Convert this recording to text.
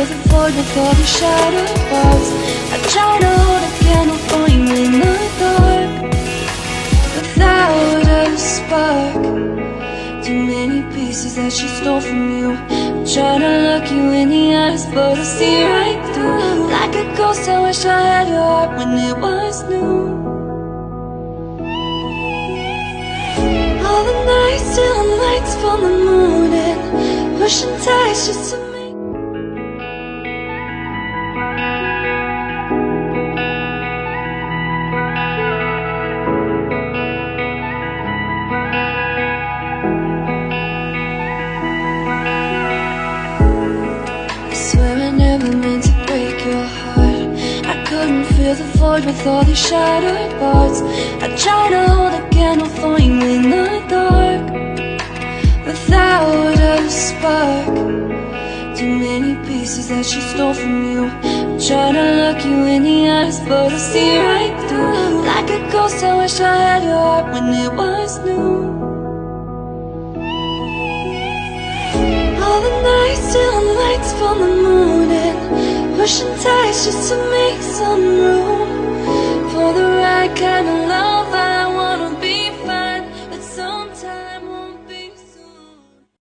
fill the void with all these shattered parts. I try to hold a candle for you in the dark, without a spark. Too many pieces that she stole from you. I'm trying to look you in the eyes, but I see right through. Like a ghost, I wish I had your heart when it was new. All the nights, stealing lights from the moon and pushing ties just to make. I swear I never meant to break your heart. I couldn't fill the void with all these shattered parts. I tried to hold a candle for you in the dark, without a spark. Too many pieces that she stole from you. I'm trying to look you in the eyes, but I see right through. Like a ghost, I wish I had your heart when it was new. All the nights, stealing lights from the moon and pushing ties just to make some room.